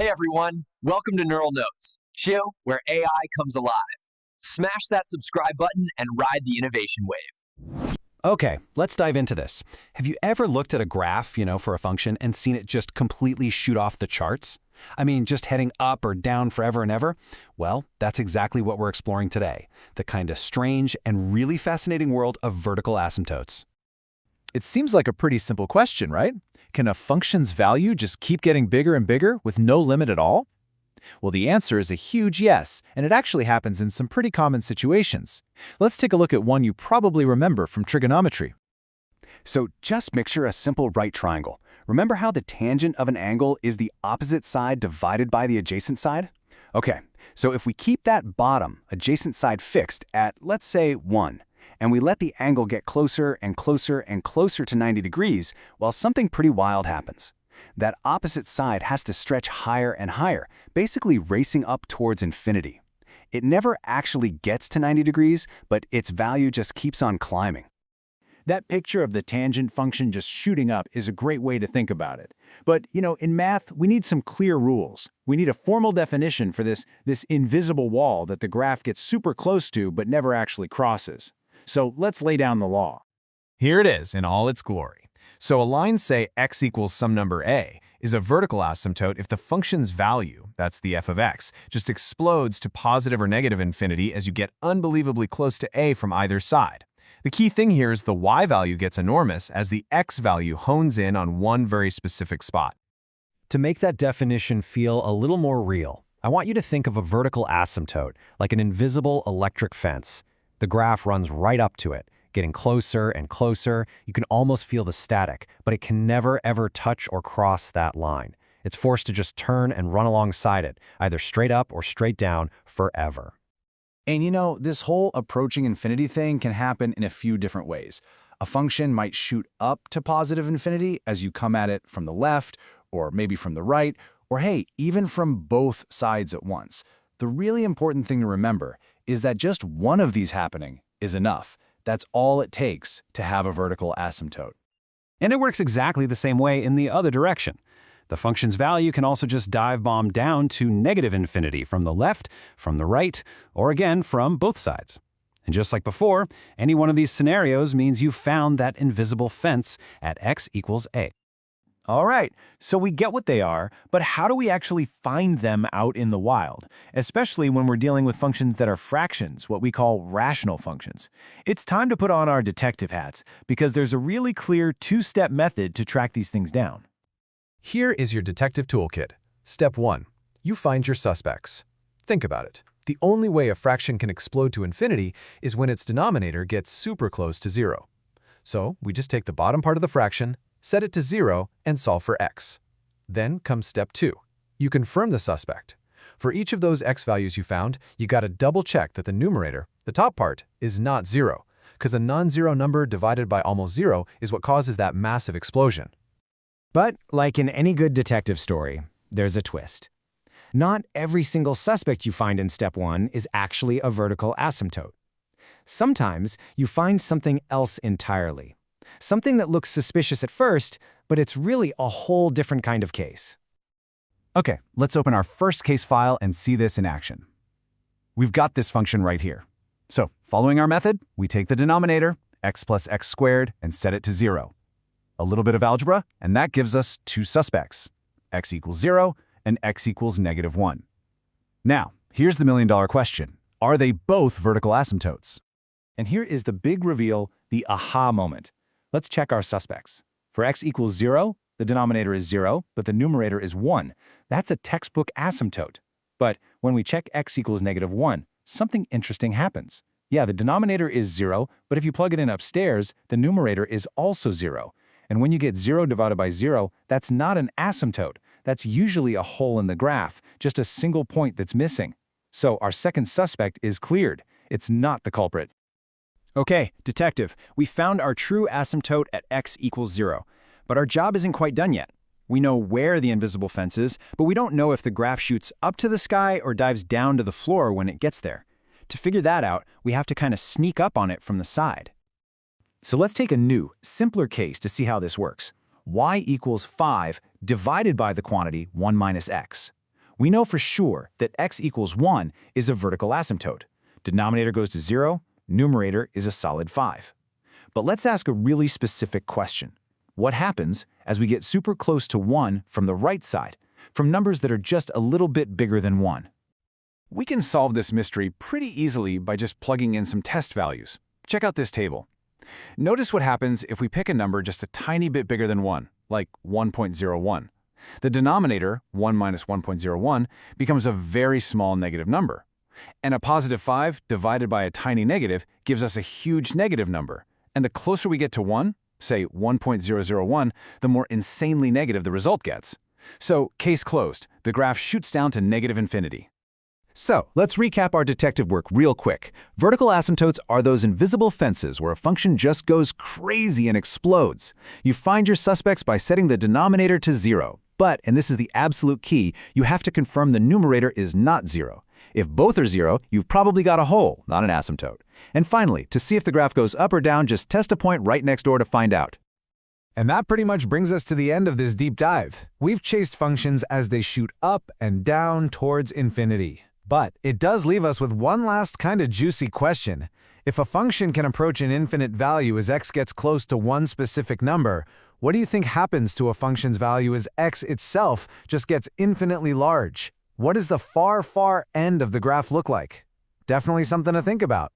Hey everyone, welcome to Neural Notes, show where AI comes alive. Smash that subscribe button and ride the innovation wave. Okay, let's dive into this. Have you ever looked at a graph, for a function and seen it just completely shoot off the charts? I mean, just heading up or down forever and ever? Well, that's exactly what we're exploring today, the kind of strange and really fascinating world of vertical asymptotes. It seems like a pretty simple question, right? Can a function's value just keep getting bigger and bigger with no limit at all? Well, the answer is a huge yes, and it actually happens in some pretty common situations. Let's take a look at one you probably remember from trigonometry. So just picture a simple right triangle. Remember how the tangent of an angle is the opposite side divided by the adjacent side? Okay, so if we keep that bottom adjacent side fixed at, let's say, 1, and we let the angle get closer and closer and closer to 90 degrees, well, something pretty wild happens. That opposite side has to stretch higher and higher, basically racing up towards infinity. It never actually gets to 90 degrees, but its value just keeps on climbing. That picture of the tangent function just shooting up is a great way to think about it. But, in math, we need some clear rules. We need a formal definition for this invisible wall that the graph gets super close to but never actually crosses. So let's lay down the law. Here it is in all its glory. So a line, say x equals some number a, is a vertical asymptote if the function's value, that's the f of x, just explodes to positive or negative infinity as you get unbelievably close to a from either side. The key thing here is the y value gets enormous as the x value hones in on one very specific spot. To make that definition feel a little more real, I want you to think of a vertical asymptote like an invisible electric fence. The graph runs right up to it, getting closer and closer. You can almost feel the static, but it can never ever touch or cross that line. It's forced to just turn and run alongside it, either straight up or straight down forever. And this whole approaching infinity thing can happen in a few different ways. A function might shoot up to positive infinity as you come at it from the left, or maybe from the right, or hey, even from both sides at once. The really important thing to remember is that just one of these happening is enough. That's all it takes to have a vertical asymptote. And it works exactly the same way in the other direction. The function's value can also just dive bomb down to negative infinity from the left, from the right, or again from both sides. And just like before, any one of these scenarios means you found that invisible fence at x equals a. All right, so we get what they are, but how do we actually find them out in the wild, especially when we're dealing with functions that are fractions, what we call rational functions? It's time to put on our detective hats, because there's a really clear two-step method to track these things down. Here is your detective toolkit. Step 1. You find your suspects. Think about it. The only way a fraction can explode to infinity is when its denominator gets super close to 0. So we just take the bottom part of the fraction, set it to 0, and solve for x. Then comes step 2. You confirm the suspect. For each of those x values you found, you gotta double check that the numerator, the top part, is not 0, because a non-zero number divided by almost 0 is what causes that massive explosion. But like in any good detective story, there's a twist. Not every single suspect you find in step 1 is actually a vertical asymptote. Sometimes you find something else entirely. Something that looks suspicious at first, but it's really a whole different kind of case. Okay, let's open our first case file and see this in action. We've got this function right here. So, following our method, we take the denominator, x plus x squared, and set it to 0. A little bit of algebra, and that gives us two suspects, x equals 0 and x equals negative 1. Now, here's the million-dollar question. Are they both vertical asymptotes? And here is the big reveal, the aha moment. Let's check our suspects. For x equals 0, the denominator is 0, but the numerator is 1. That's a textbook asymptote. But when we check x equals negative 1, something interesting happens. Yeah, the denominator is 0, but if you plug it in upstairs, the numerator is also 0. And when you get 0 divided by 0, that's not an asymptote. That's usually a hole in the graph, just a single point that's missing. So our second suspect is cleared. It's not the culprit. Okay, detective, we found our true asymptote at x equals 0. But our job isn't quite done yet. We know where the invisible fence is, but we don't know if the graph shoots up to the sky or dives down to the floor when it gets there. To figure that out, we have to kind of sneak up on it from the side. So let's take a new, simpler case to see how this works. Y equals 5 divided by the quantity 1 minus x. We know for sure that x equals 1 is a vertical asymptote. Denominator goes to 0, numerator is a solid 5. But let's ask a really specific question. What happens as we get super close to 1 from the right side, from numbers that are just a little bit bigger than 1? We can solve this mystery pretty easily by just plugging in some test values. Check out this table. Notice what happens if we pick a number just a tiny bit bigger than 1, like 1.01. The denominator, 1 minus 1.01, becomes a very small negative number. And a positive 5 divided by a tiny negative gives us a huge negative number. And the closer we get to 1, say 1.001, the more insanely negative the result gets. So, case closed. The graph shoots down to negative infinity. So, let's recap our detective work real quick. Vertical asymptotes are those invisible fences where a function just goes crazy and explodes. You find your suspects by setting the denominator to 0. But, and this is the absolute key, you have to confirm the numerator is not 0. If both are 0, you've probably got a hole, not an asymptote. And finally, to see if the graph goes up or down, just test a point right next door to find out. And that pretty much brings us to the end of this deep dive. We've chased functions as they shoot up and down towards infinity. But it does leave us with one last kind of juicy question. If a function can approach an infinite value as x gets close to one specific number, what do you think happens to a function's value as x itself just gets infinitely large? What does the far, far end of the graph look like? Definitely something to think about.